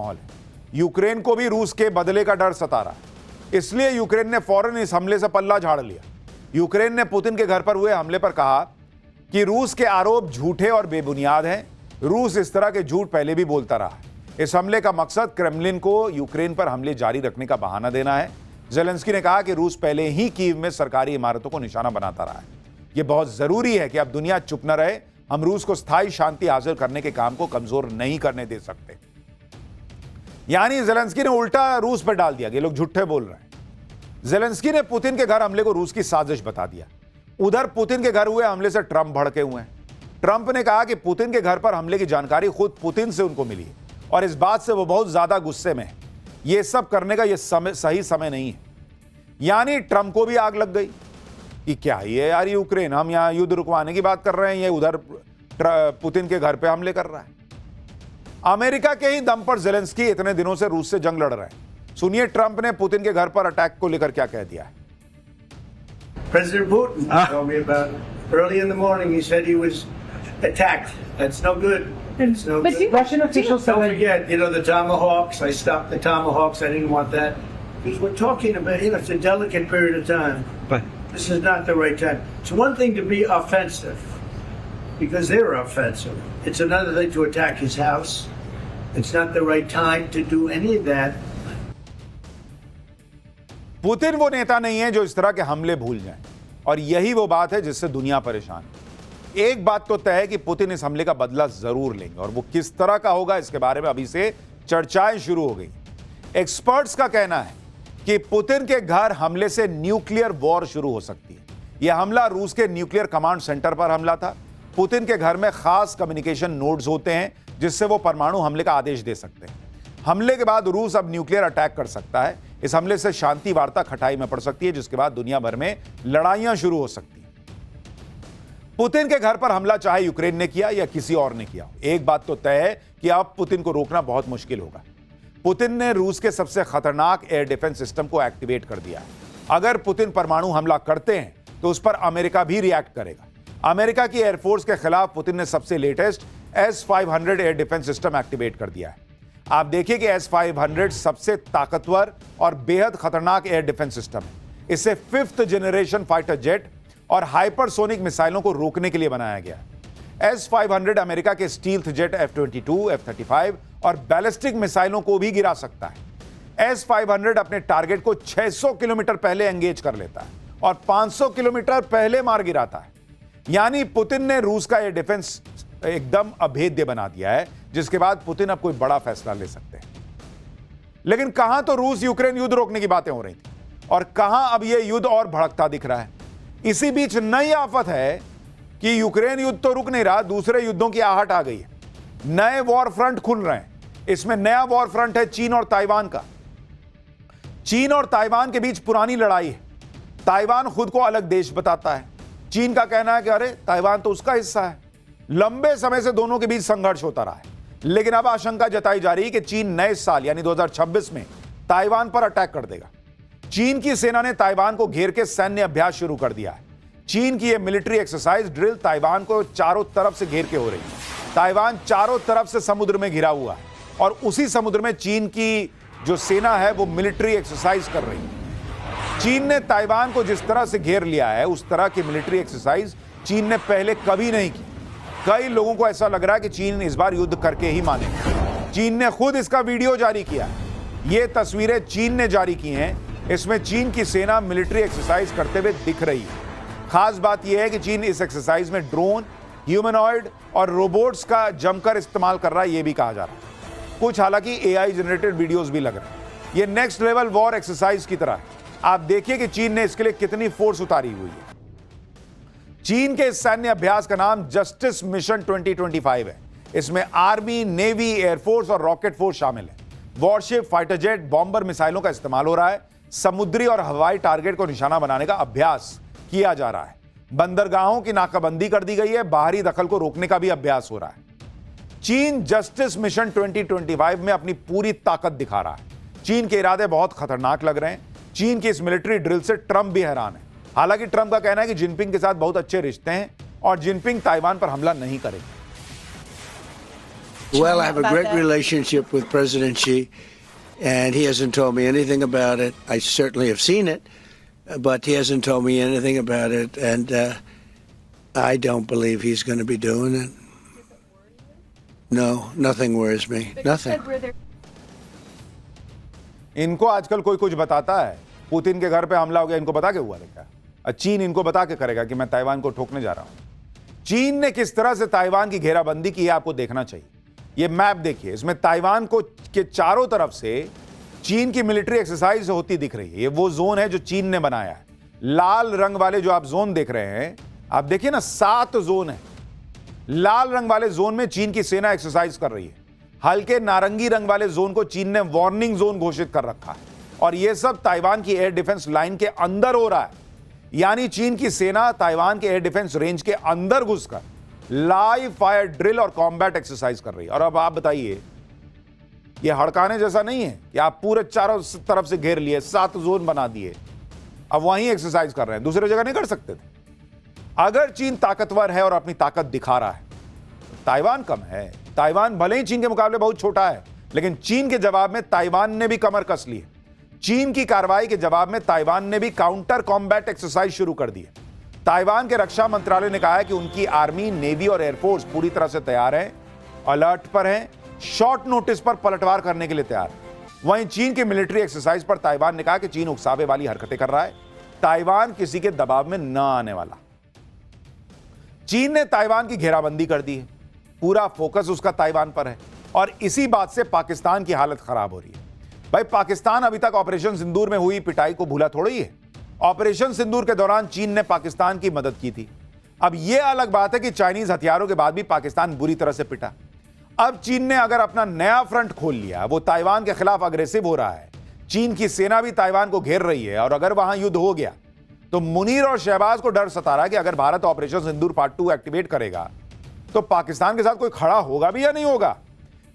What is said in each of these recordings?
माहौल है। यूक्रेन को भी रूस के बदले का डर सता रहा है, इसलिए यूक्रेन ने फौरन इस हमले से पल्ला झाड़ लिया। यूक्रेन ने पुतिन के घर पर हुए हमले पर कहा कि रूस के आरोप झूठे और बेबुनियाद हैं। रूस इस तरह के झूठ पहले भी बोलता रहा है। इस हमले का मकसद क्रेमलिन को यूक्रेन पर हमले जारी रखने का बहाना देना है। ज़ेलेंस्की ने कहा कि रूस पहले ही कीव में सरकारी इमारतों को निशाना बनाता रहा है। यह बहुत जरूरी है कि अब दुनिया चुप न रहे। हम रूस को स्थायी शांति हासिल करने के काम को कमजोर नहीं करने दे सकते। यानी ज़ेलेंस्की ने उल्टा रूस पर डाल दिया कि लोग झूठे बोल रहे हैं। ज़ेलेंस्की ने पुतिन के घर हमले को रूस की साजिश बता दिया। उधर पुतिन के घर हुए हमले से ट्रंप भड़के हुए हैं। ट्रंप ने कहा कि पुतिन के घर पर हमले की जानकारी खुद पुतिन से उनको मिली है और इस बात से वो बहुत ज्यादा गुस्से में है। ये सब करने का ये सही समय नहीं है। यानी ट्रंप को भी आग लग गई कि क्या ये यार यूक्रेन, हम यहां युद्ध रुकवाने की बात कर रहे हैं, ये उधर पुतिन के घर पे हमले कर रहा है। अमेरिका के ही दम पर ज़ेलेंस्की इतने दिनों से रूस से जंग लड़ रहे हैं। सुनिए ट्रंप ने पुतिन के घर पर अटैक को लेकर क्या कह दिया है। President Putin told me about early in the morning. He said he was attacked. That's no good. It's no But good. Russian officials Don't said forget, the Tomahawks. I stopped the Tomahawks. I didn't want that. Because we're talking about, it's a delicate period of time. But This is not the right time. It's one thing to be offensive, because they're offensive. It's another thing to attack his house. It's not the right time to do any of that. Putin वो नेता नहीं है जो इस तरह के हमले भूल जाए, और यही वो बात है जिससे दुनिया परेशान है। एक बात तो तय है कि पुतिन इस हमले का बदला जरूर लेंगे, और वो किस तरह का होगा इसके बारे में अभी से चर्चाएं शुरू हो गई। एक्सपर्ट्स का कहना है कि पुतिन के घर हमले से न्यूक्लियर वॉर शुरू हो सकती है। यह हमला रूस के न्यूक्लियर कमांड सेंटर पर हमला था। पुतिन के घर में खास कम्युनिकेशन नोड्स होते हैं जिससे वो परमाणु हमले का आदेश दे सकते हैं। हमले के बाद रूस अब न्यूक्लियर अटैक कर सकता है। इस हमले से शांति वार्ता खटाई में पड़ सकती है, जिसके बाद दुनिया भर में लड़ाइयां शुरू हो सकती हैं। पुतिन के घर पर हमला चाहे यूक्रेन ने किया या किसी और ने किया, एक बात तो तय है कि अब पुतिन को रोकना बहुत मुश्किल होगा। पुतिन ने रूस के सबसे खतरनाक एयर डिफेंस सिस्टम को एक्टिवेट कर दिया है। अगर पुतिन परमाणु हमला करते हैं तो उस पर अमेरिका भी रिएक्ट करेगा। अमेरिका की एयरफोर्स के खिलाफ पुतिन ने सबसे latest S-500 air defence system activate कर दिया है। आप देखिए कि S-500 सबसे ताकतवर और बेहद खतरनाक एयर डिफेंस सिस्टम है। इसे 5th जनरेशन फाइटर जेट और हाइपरसोनिक मिसाइलों को रोकने के लिए बनाया गया है। S-500 अमेरिका के स्टील्थ जेट F-22, F-35 और बैलिस्टिक मिसाइलों को भी गिरा सकता है। S-500 अपने टारगेट को 600 किलोमीटर पहले एंगेज कर लेता है और 500 किलोमीटर पहले मार गिराता है। यानी पुतिन ने रूस का एयर डिफेंस एकदम अभेद्य बना दिया है, जिसके बाद पुतिन अब कोई बड़ा फैसला ले सकते हैं। लेकिन कहां तो रूस यूक्रेन युद्ध रोकने की बातें हो रही थी और कहां अब यह युद्ध और भड़कता दिख रहा है। इसी बीच नई आफत है कि यूक्रेन युद्ध तो रुक नहीं रहा, दूसरे युद्धों की आहट आ गई है। नए वॉर फ्रंट खुल रहे हैं। इसमें नया वॉर फ्रंट है चीन और ताइवान का। चीन और ताइवान के बीच पुरानी लड़ाई है। ताइवान खुद को अलग देश बताता है। चीन का कहना है कि अरे ताइवान तो उसका हिस्सा है। लंबे समय से दोनों के बीच संघर्ष होता रहा है, लेकिन अब आशंका जताई जा रही है कि चीन नए साल यानी 2026 में ताइवान पर अटैक कर देगा। चीन की सेना ने ताइवान को घेर के सैन्य अभ्यास शुरू कर दिया है। चीन की यह मिलिट्री एक्सरसाइज ड्रिल ताइवान को चारों तरफ से घेर के हो रही है। ताइवान चारों तरफ से समुद्र में घिरा हुआ है और उसी समुद्र में चीन की जो सेना है वो मिलिट्री एक्सरसाइज कर रही है। चीन ने ताइवान को जिस तरह से घेर लिया है, उस तरह की मिलिट्री एक्सरसाइज चीन ने पहले कभी नहीं की। कई लोगों को ऐसा लग रहा है कि चीन इस बार युद्ध करके ही मानेगा। चीन ने खुद इसका वीडियो जारी किया है। ये तस्वीरें चीन ने जारी की हैं। इसमें चीन की सेना मिलिट्री एक्सरसाइज करते हुए दिख रही है। खास बात यह है कि चीन इस एक्सरसाइज में ड्रोन, ह्यूमनॉइड और रोबोट्स का जमकर इस्तेमाल कर रहा है, यह भी कहा जा रहा है। कुछ हालांकि AI जनरेटेड वीडियोस भी लग रहे हैं। यह नेक्स्ट लेवल वॉर एक्सरसाइज की तरह है। आप देखिए कि चीन ने इसके लिए कितनी फोर्स उतारी हुई है। चीन के इस सैन्य अभ्यास का नाम जस्टिस मिशन 2025 है। इसमें आर्मी, नेवी, एयरफोर्स और रॉकेट फोर्स शामिल है। वॉरशिप, फाइटर जेट, बॉम्बर मिसाइलों का इस्तेमाल हो रहा है। समुद्री और हवाई टारगेट को निशाना बनाने का अभ्यास किया जा रहा है। बंदरगाहों की नाकाबंदी कर दी गई है। बाहरी दखल को रोकने का भी अभ्यास हो रहा है। चीन जस्टिस मिशन 2025 में अपनी पूरी ताकत दिखा रहा है। चीन के इरादे बहुत खतरनाक लग रहे हैं। चीन की इस मिलिट्री ड्रिल से ट्रंप भी हैरान है। हालांकि ट्रंप का कहना है कि जिनपिंग के साथ बहुत अच्छे रिश्ते हैं और जिनपिंग ताइवान पर हमला नहीं करेंगे। Well, China I have a about great that? relationship with President Xi, and he hasn't told me anything about it. I certainly have seen it, but he hasn't told me anything about it, and I don't believe he's going to be doing it. No, nothing worries me. But you Nothing. said where there इनको आजकल कोई कुछ बताता है, Putin के घर पे हमला हो गया, इनको बता के हुआ था क्या? चीन इनको बता के करेगा कि मैं ताइवान को ठोकने जा रहा हूं। चीन ने किस तरह से ताइवान की घेराबंदी की है आपको देखना चाहिए। ये मैप देखिए, इसमें ताइवान को के चारों तरफ से चीन की मिलिट्री एक्सरसाइज होती दिख रही है। ये वो जोन है जो चीन ने बनाया है। लाल रंग वाले जो आप जोन देख रहे हैं, आप देखिए ना, 7 जोन है। लाल रंग वाले जोन में चीन की सेना एक्सरसाइज कर रही है। हल्के नारंगी रंग वाले जोन को चीन ने वार्निंग जोन घोषित कर रखा है, और यह सब ताइवान की एयर डिफेंस लाइन के अंदर हो रहा है। यानी चीन की सेना ताइवान के एयर डिफेंस रेंज के अंदर घुसकर लाइव फायर ड्रिल और कॉम्बैट एक्सरसाइज कर रही है। और अब आप बताइए, यह हड़काने जैसा नहीं है कि आप पूरे चारों तरफ से घेर लिए, 7 जोन बना दिए, अब वहीं एक्सरसाइज कर रहे हैं, दूसरी जगह नहीं कर सकते थे। अगर चीन ताकतवर है और अपनी ताकत दिखा रहा है, तो ताइवान कम है। ताइवान भले ही चीन के मुकाबले बहुत छोटा है, लेकिन चीन के जवाब में ताइवान ने भी कमर कस ली है। चीन की कार्रवाई के जवाब में ताइवान ने भी काउंटर कॉम्बैट एक्सरसाइज शुरू कर दी है। ताइवान के रक्षा मंत्रालय ने कहा है कि उनकी आर्मी, नेवी और एयरफोर्स पूरी तरह से तैयार है, अलर्ट पर है, शॉर्ट नोटिस पर पलटवार करने के लिए तैयार है। वहीं चीन की मिलिट्री एक्सरसाइज पर ताइवान ने कहा कि चीन उकसावे वाली हरकतें कर रहा है, ताइवान किसी के दबाव में न आने वाला। चीन ने ताइवान की घेराबंदी कर दी है, पूरा फोकस उसका ताइवान पर है, और इसी बात से पाकिस्तान की हालत खराब हो रही है। भाई, पाकिस्तान अभी तक ऑपरेशन सिंदूर में हुई पिटाई को भूला थोड़ी है। ऑपरेशन सिंदूर के दौरान चीन ने पाकिस्तान की मदद की थी। अब यह अलग बात है कि चाइनीज हथियारों के बाद भी पाकिस्तान बुरी तरह से पिटा। अब चीन ने अगर अपना नया फ्रंट खोल लिया, वो ताइवान के खिलाफ अग्रेसिव हो रहा है, चीन की सेना भी ताइवान को घेर रही है, और अगर वहां युद्ध हो गया तो मुनीर और शहबाज को डर सता रहा है कि अगर भारत ऑपरेशन सिंदूर पार्ट 2 एक्टिवेट करेगा तो पाकिस्तान के साथ कोई खड़ा होगा भी या नहीं होगा,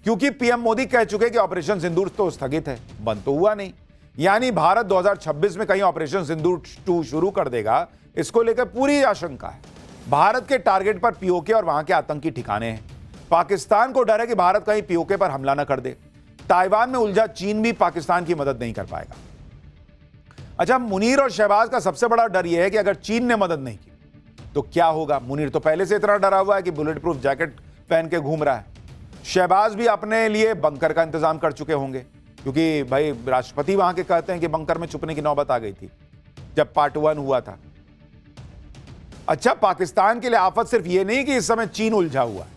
क्योंकि पीएम मोदी कह चुके कि ऑपरेशन सिंदूर तो स्थगित है, बंद तो हुआ नहीं। यानी भारत 2026 में कहीं ऑपरेशन सिंदूर 2 शुरू कर देगा, इसको लेकर पूरी आशंका है। भारत के टारगेट पर पीओके और वहां के आतंकी ठिकाने हैं। पाकिस्तान को डर है कि भारत कहीं पीओके पर हमला न कर दे। ताइवान में उलझा चीन भी पाकिस्तान की मदद नहीं कर पाएगा। अच्छा, मुनीर और शहबाज का सबसे बड़ा डर यह है कि अगर चीन ने मदद नहीं की तो क्या होगा। मुनीर तो पहले से इतना डरा हुआ है कि बुलेट प्रूफ जैकेट पहन के घूम रहा है। शहबाज भी अपने लिए बंकर का इंतजाम कर चुके होंगे, क्योंकि भाई राष्ट्रपति वहां के कहते हैं कि बंकर में छुपने की नौबत आ गई थी जब पार्ट 1 हुआ था। अच्छा, पाकिस्तान के लिए आफत सिर्फ यह नहीं कि इस समय चीन उलझा हुआ है।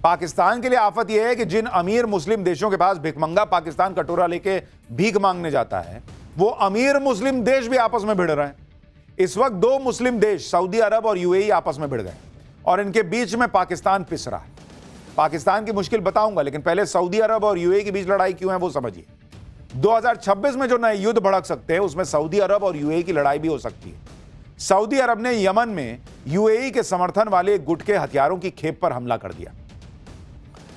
पाकिस्तान के लिए आफत यह है कि जिन अमीर मुस्लिम देशों के पास भिखमंगा पाकिस्तान कटोरा लेके भीख मांगने जाता है, वो अमीर मुस्लिम देश भी आपस में भिड़ रहे हैं। इस वक्त 2 मुस्लिम देश, सऊदी अरब और यूएई, आपस में भिड़ गए, और इनके बीच में पाकिस्तान पिस रहा है। पाकिस्तान की मुश्किल बताऊंगा, लेकिन पहले सऊदी अरब और यूएई के बीच लड़ाई क्यों है वो समझिए। 2026 में जो नए युद्ध भड़क सकते हैं, उसमें सऊदी अरब और यूएई की लड़ाई भी हो सकती है। सऊदी अरब ने यमन में यूएई के समर्थन वाले एक गुट के हथियारों की खेप पर हमला कर दिया।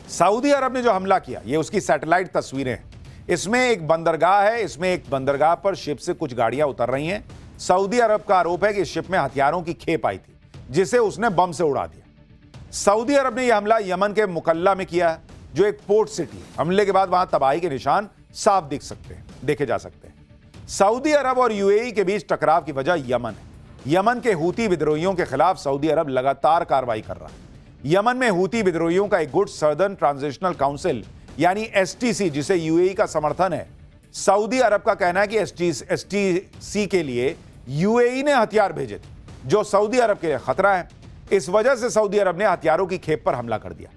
सऊदी अरब ने जो हमला किया, ये उसकी सैटेलाइट तस्वीरें हैं। इसमें एक बंदरगाह है, इसमें एक बंदरगाह पर शिप से कुछ गाड़ियां उतर रही हैं। सऊदी अरब का आरोप है कि इस शिप में हथियारों की खेप आई थी, जिसे उसने बम से उड़ा दिया। सऊदी अरब ने यह हमला यमन के मुकल्ला में किया, जो एक पोर्ट सिटी है। हमले के बाद वहां तबाही के निशान साफ देखे जा सकते हैं। सऊदी अरब और यूएई के बीच टकराव की वजह यमन है। यमन के हूती विद्रोहियों के खिलाफ सऊदी अरब लगातार कार्रवाई कर रहा है। यमन में हूती विद्रोहियों का एक गुट सर्दर्न ट्रांजिशनल काउंसिल यानी एसटीसी, जिसे यूएई का समर्थन है। सऊदी अरब का कहना है कि एसटीसी के लिए यूएई ने हथियार भेजे थे, जो सऊदी अरब के लिए खतरा है। इस वजह से सऊदी अरब ने हथियारों की खेप पर हमला कर दिया।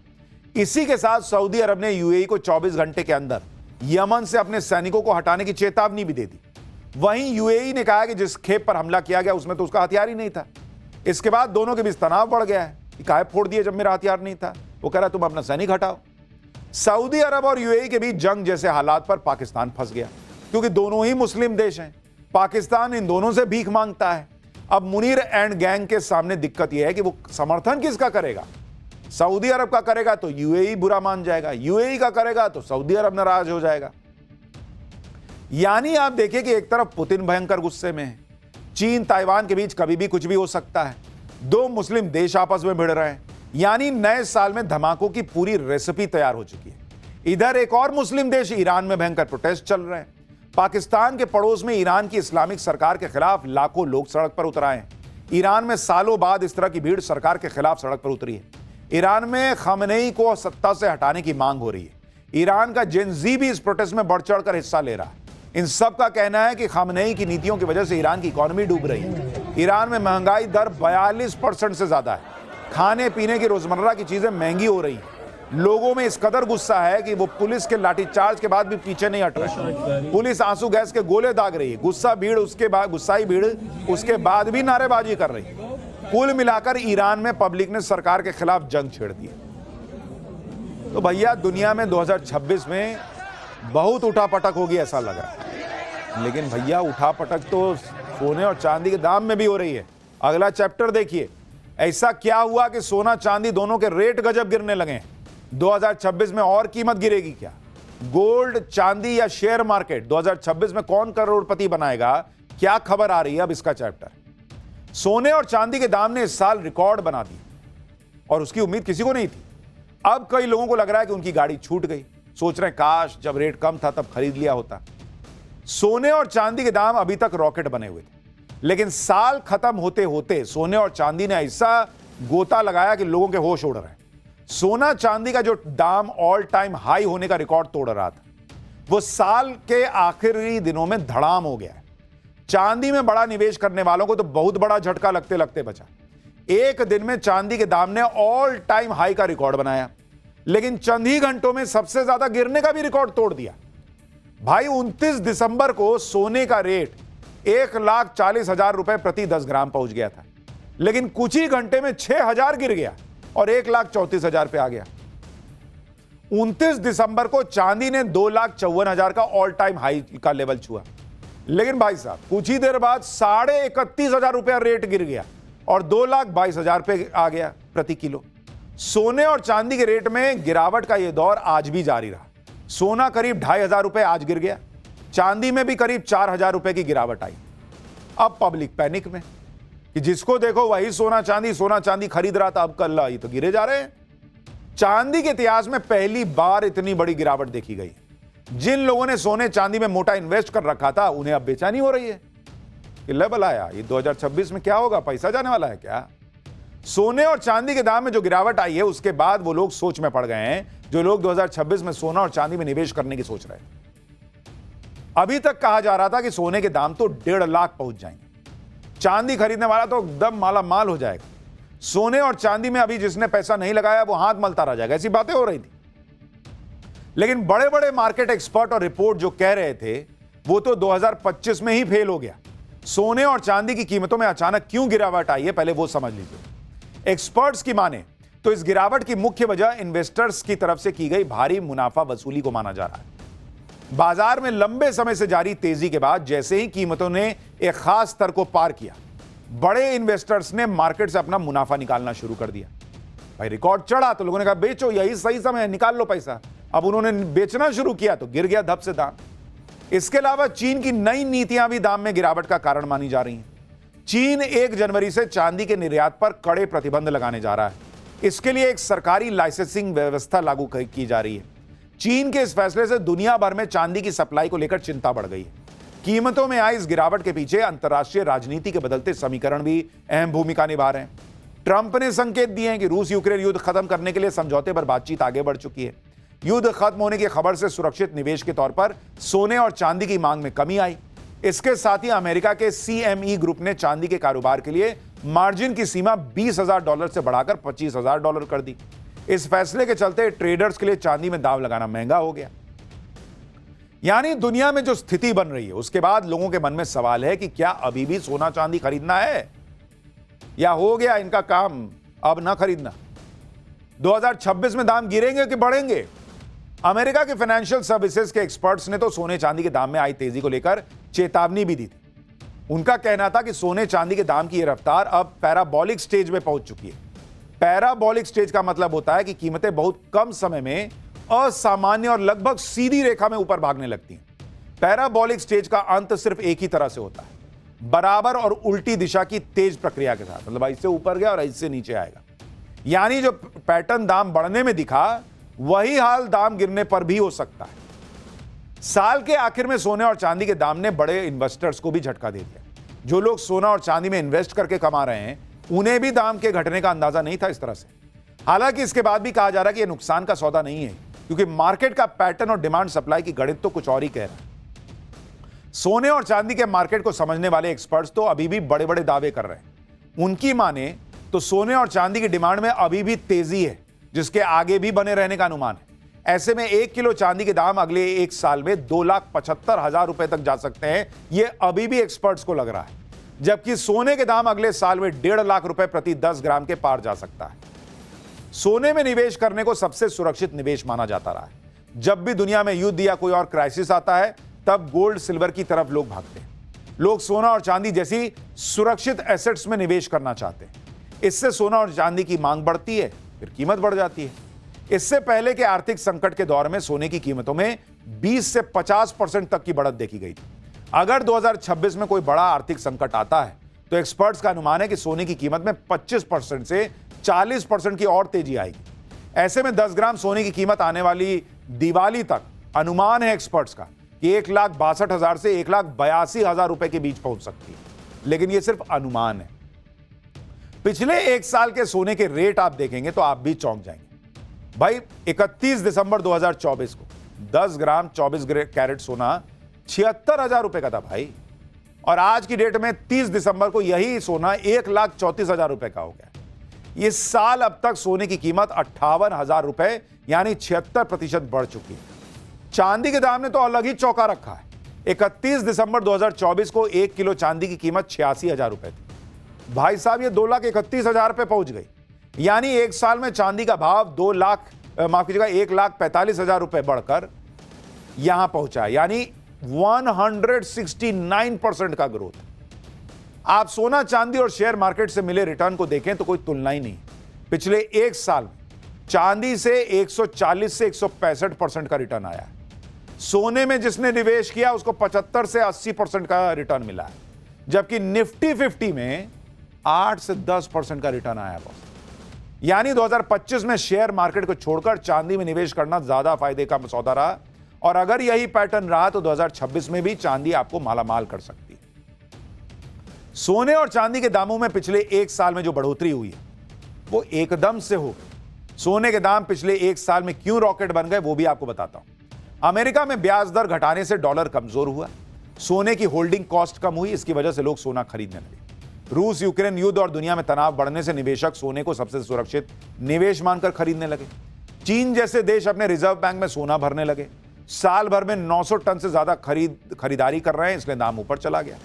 इसी के साथ सऊदी अरब ने यूएई को 24 घंटे के अंदर यमन से अपने सैनिकों को हटाने की चेतावनी भी दे दी। वहीं यूएई ने कहा कि जिस खेप पर हमला किया गया उसमें तो उसका हथियार ही नहीं था। इसके बाद दोनों के बीच तनाव बढ़ गया है कि काहे फोड़ दिए जब मेरा हथियार नहीं था। वो कह रहा तुम अपना सैनिक हटाओ। सऊदी अरब और यूएई के बीच जंग जैसे हालात पर पाकिस्तान फंस गया, क्योंकि दोनों ही मुस्लिम देश हैं। पाकिस्तान इन दोनों से भीख मांगता है। अब मुनीर एंड गैंग के सामने दिक्कत यह है कि वो समर्थन किसका करेगा। सऊदी अरब का करेगा तो यूएई बुरा मान जाएगा, यूएई का करेगा तो सऊदी अरब नाराज हो जाएगा। यानी आप देखिए कि एक तरफ पुतिन भयंकर गुस्से में है, चीन ताइवान के बीच कभी भी कुछ भी हो सकता है, 2 मुस्लिम देश आपस में भिड़ रहे हैं, यानी नए साल में धमाकों की पूरी रेसिपी तैयार हो चुकी है। इधर एक और मुस्लिम देश ईरान में भयंकर प्रोटेस्ट चल रहे हैं। पाकिस्तान के पड़ोस में ईरान की इस्लामिक सरकार के खिलाफ लाखों लोग सड़क पर उतर आए हैं। ईरान में सालों बाद इस तरह की भीड़ सरकार के खिलाफ सड़क पर उतरी है। ईरान में खamenei को सत्ता से हटाने की मांग हो रही है। ईरान का जेन ज़ी भी इस प्रोटेस्ट में बढ़ चढ़कर हिस्सा ले रहा है। इन सब का कहना है कि खamenei की नीतियों की वजह से ईरान की इकोनॉमी डूब रही है। ईरान में महंगाई दर 42% से ज्यादा है। खाने पीने की रोजमर्रा की चीजें महंगी हो रही हैं। लोगों में इस कदर गुस्सा है कि वो पुलिस के लाठीचार्ज के बाद भी पीछे नहीं हट रहे। पुलिस आंसू गैस के गोले दाग रही है। गुस्साई भीड़ उसके बाद भी नारेबाजी कर रही है। कुल मिलाकर ईरान में पब्लिक ने सरकार के खिलाफ जंग छेड़ दी। तो भैया दुनिया में 2026 में बहुत उठापटक होगी ऐसा लग रहा है। लेकिन भैया उठापटक तो सोने और चांदी के दाम में भी हो रही है। अगला चैप्टर देखिए, ऐसा क्या हुआ कि सोना चांदी दोनों के रेट गजब गिरने लगे। 2026 में और कीमत गिरेगी क्या? गोल्ड, चांदी या शेयर मार्केट 2026 में कौन करोड़पति बनाएगा? क्या खबर आ रही है अब इसका चैप्टर। सोने और चांदी के दाम ने इस साल रिकॉर्ड बना दिए और उसकी उम्मीद किसी को नहीं थी। अब कई लोगों को लग रहा है कि उनकी गाड़ी छूट गई। सोच रहे हैं काश जब रेट कम था तब खरीद लिया होता। सोने और चांदी के दाम अभी तक रॉकेट बने हुए थे, लेकिन साल खत्म होते होते सोने और चांदी ने ऐसा गोता लगाया कि लोगों के होश उड़ रहे हैं। सोना चांदी का जो दाम ऑल टाइम हाई होने का रिकॉर्ड तोड़ रहा था, वो साल के आखिरी दिनों में धड़ाम हो गया है। चांदी में बड़ा निवेश करने वालों को तो बहुत बड़ा झटका लगते लगते बचा। एक दिन में चांदी के दाम ने ऑल टाइम हाई का रिकॉर्ड बनाया, लेकिन चंद ही घंटों में सबसे ज्यादा गिरने का भी रिकॉर्ड तोड़ दिया। भाई 29 दिसंबर को सोने का रेट 1,40,000 रुपए प्रति 10 ग्राम पहुंच गया था, लेकिन कुछ ही घंटे में 6,000 गिर गया और 1,34,000 पे आ गया। 29 दिसंबर को चांदी ने 2,54,000 का ऑल टाइम हाई का लेवल छुआ, लेकिन भाई साहब कुछ ही देर बाद 31,500 रुपया रेट गिर गया और 2,22,000 पे आ गया प्रति किलो। सोने और चांदी के रेट में गिरावट का यह दौर आज भी जारी रहा। सोना करीब 2,500 रुपए आज गिर गया, चांदी में भी करीब 4,000 रुपए की गिरावट आई। अब पब्लिक पैनिक में कि जिसको देखो वही सोना चांदी खरीद रहा था, अब कल ये तो गिरे जा रहे हैं। चांदी के इतिहास में पहली बार इतनी बड़ी गिरावट देखी गई। जिन लोगों ने सोने चांदी में मोटा इन्वेस्ट कर रखा था उन्हें अब बेचैनी हो रही है कि लेवल आया, ये 2026 में क्या होगा, पैसा जाने वाला है क्या? सोने और चांदी के दाम में जो गिरावट आई है उसके बाद वो लोग सोच में पड़ गए हैं जो लोग 2026 में सोना और चांदी में निवेश करने की सोच रहे हैं। अभी तक कहा जा रहा था कि सोने के दाम तो 1.5 लाख पहुंच जाएंगे, चांदी खरीदने वाला तो एकदम माला माल हो जाएगा। सोने और चांदी में अभी जिसने पैसा नहीं लगाया वो हाथ मलता रह जाएगा, ऐसी बातें हो रही थी। लेकिन बड़े बड़े मार्केट एक्सपर्ट और रिपोर्ट जो कह रहे थे वो तो 2025 में ही फेल हो गया। सोने और चांदी की कीमतों में अचानक क्यों गिरावट आई है पहले वो समझ लीजिए। एक्सपर्ट्स की माने तो इस गिरावट की मुख्य वजह इन्वेस्टर्स की तरफ से की गई भारी मुनाफा वसूली को माना जा रहा है। बाजार में लंबे समय से जारी तेजी के बाद जैसे ही कीमतों ने एक खास स्तर को पार किया, बड़े इन्वेस्टर्स ने मार्केट से अपना मुनाफा निकालना शुरू कर दिया। भाई रिकॉर्ड चढ़ा तो लोगों ने कहा बेचो, यही सही समय है, निकाल लो पैसा। अब उन्होंने बेचना शुरू किया तो गिर गया धप से दाम। इसके अलावा चीन की नई नीतियां भी दाम में गिरावट का कारण मानी जा रही हैं। चीन 1 जनवरी से चांदी के निर्यात पर कड़े प्रतिबंध लगाने जा रहा है। इसके लिए एक सरकारी लाइसेंसिंग व्यवस्था लागू की जा रही है। चीन के इस फैसले से दुनिया भर में चांदी की सप्लाई को लेकर चिंता बढ़ गई है। कीमतों में आई इस गिरावट के पीछे अंतर्राष्ट्रीय राजनीति के बदलते समीकरण भी अहम भूमिका निभा रहे हैं। ट्रंप ने संकेत दिए हैं कि रूस यूक्रेन युद्ध खत्म करने के लिए समझौते पर बातचीत आगे बढ़ चुकी है। युद्ध खत्म होने की खबर से सुरक्षित निवेश के तौर पर सोने और चांदी की मांग में कमी आई। इसके साथ ही अमेरिका के CME ग्रुप ने चांदी के कारोबार के लिए मार्जिन की सीमा $20,000 से बढ़ाकर $25,000 कर दी। इस फैसले के चलते ट्रेडर्स के लिए चांदी में दांव लगाना महंगा हो गया। यानी दुनिया में जो स्थिति बन रही है उसके बाद लोगों के मन में सवाल है कि क्या अभी भी सोना चांदी खरीदना है या हो गया इनका काम अब ना खरीदना? 2026 में दाम गिरेंगे कि बढ़ेंगे? अमेरिका के फाइनेंशियल सर्विसेज के एक्सपर्ट्स ने तो सोने चांदी के दाम में आई तेजी को लेकर चेतावनी भी दी थी। उनका कहना था कि सोने चांदी के दाम की यह रफ्तार अब पैराबोलिक स्टेज में पहुंच चुकी है। पैराबोलिक स्टेज का मतलब होता है कि कीमतें बहुत कम समय में असामान्य और लगभग सीधी रेखा में ऊपर भागने लगती हैं। पैराबोलिक स्टेज का अंत सिर्फ एक ही तरह से होता है, बराबर और उल्टी दिशा की तेज प्रक्रिया के साथ, मतलब इससे ऊपर गया और इससे नीचे आएगा। यानी जो पैटर्न दाम बढ़ने में दिखा वही हाल दाम गिरने पर भी हो सकता है। साल के आखिर में सोने और चांदी के दाम ने बड़े इन्वेस्टर्स को भी झटका दे दिया। जो लोग सोना और चांदी में इन्वेस्ट करके कमा रहे हैं उन्हें भी दाम के घटने का अंदाजा नहीं था इस तरह से। हालांकि इसके बाद भी कहा जा रहा है कि यह नुकसान का सौदा नहीं है, क्योंकि मार्केट का पैटर्न और डिमांड सप्लाई की गणित तो कुछ और ही कह रहा है। सोने और चांदी के मार्केट को समझने वाले एक्सपर्ट्स तो अभी भी बड़े बड़े दावे कर रहे हैं। उनकी माने तो सोने और चांदी की डिमांड में अभी भी तेजी है, जिसके आगे भी बने रहने का अनुमान है। ऐसे में 1 किलो चांदी के दाम अगले 1 साल में 2,75,000 रुपए तक जा सकते हैं, यह अभी भी एक्सपर्ट्स को लग रहा है। जबकि सोने के दाम अगले साल में 1.5 लाख रुपए प्रति 10 ग्राम के पार जा सकता है। सोने में निवेश करने को सबसे सुरक्षित निवेश माना जाता रहा है। जब भी दुनिया में युद्ध या कोई और क्राइसिस आता है तब गोल्ड सिल्वर की तरफ लोग भागते हैं। लोग सोना और चांदी जैसी सुरक्षित एसेट्स में निवेश करना चाहते हैं। इससे सोना और चांदी की मांग बढ़ती है, फिर कीमत बढ़ जाती है। इससे पहले के आर्थिक संकट के दौर में सोने की कीमतों में 20 से 50% तक की बढ़त देखी गई थी। अगर 2026 में कोई बड़ा आर्थिक संकट आता है तो एक्सपर्ट्स का अनुमान है कि सोने की कीमत में 25% से 40% की और तेजी आएगी। ऐसे में 10 ग्राम सोने की कीमत आने वाली दिवाली तक अनुमान है एक्सपर्ट्स का कि 1,62,000 से 1,82,000 रुपए के बीच पहुंच सकती है, लेकिन यह सिर्फ अनुमान है। पिछले 1 साल के सोने के रेट आप देखेंगे तो आप भी चौंक जाएंगे। भाई 31 दिसंबर 2024 को 10 ग्राम 24 कैरेट सोना 76,000 रुपए का था भाई, और आज की डेट में 30 दिसंबर को यही सोना 1,34,000 रुपए का हो गया। इस साल अब तक सोने की कीमत 58,000 रुपए यानी 76% बढ़ चुकी है। चांदी के दाम ने तो अलग ही चौंका रखा है। 31 दिसंबर 2024 को 1 किलो चांदी की कीमत 86,000 रुपए थी। भाई साहब ये 2,31,000 पे पहुंच गई, यानी 1 साल में चांदी का भाव 1,45,000 रुपए बढ़कर यहां पहुंचा, यानी 169% का ग्रोथ। आप सोना चांदी और शेयर मार्केट से मिले रिटर्न को देखें तो कोई तुलना ही नहीं। पिछले 1 साल में चांदी से 140 से 165% का रिटर्न आया है। सोने में जिसने निवेश किया उसको 75 से 80% का रिटर्न मिला है, जबकि निफ्टी 50 में 8 से 10% का रिटर्न आया बॉस। यानी 2025 में शेयर मार्केट को छोड़कर चांदी में निवेश करना ज्यादा फायदे का सौदा रहा, और अगर यही पैटर्न रहा तो 2026 में भी चांदी आपको मालामाल कर सकती है। सोने और चांदी के दामों में पिछले 1 साल में जो बढ़ोतरी हुई है वो एकदम से हो गई। सोने के दाम पिछले 1 साल में क्यों रॉकेट बन गए वो भी आपको बताता हूं। अमेरिका में ब्याज दर घटाने से डॉलर कमजोर हुआ, सोने की होल्डिंग कॉस्ट कम हुई, इसकी वजह से लोग सोना खरीदने लगे। रूस यूक्रेन युद्ध और दुनिया में तनाव बढ़ने से निवेशक सोने को सबसे सुरक्षित निवेश मानकर खरीदने लगे। चीन जैसे देश अपने रिजर्व बैंक में सोना भरने लगे। साल भर में 900 टन से ज्यादा खरीदारी कर रहे हैं, इसलिए दाम ऊपर चला गया।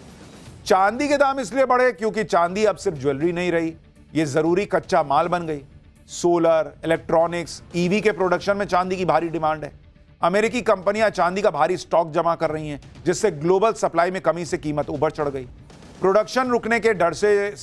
चांदी के दाम इसलिए बढ़े क्योंकि चांदी अब सिर्फ ज्वेलरी नहीं रही, यह जरूरी कच्चा माल बन गई। सोलर, इलेक्ट्रॉनिक्स, ईवी के प्रोडक्शन में चांदी की भारी डिमांड है। अमेरिकी कंपनियां चांदी का भारी स्टॉक जमा कर रही हैं, जिससे ग्लोबल सप्लाई में कमी से कीमत ऊपर चढ़ गई। प्रोडक्शन रुकने के डर से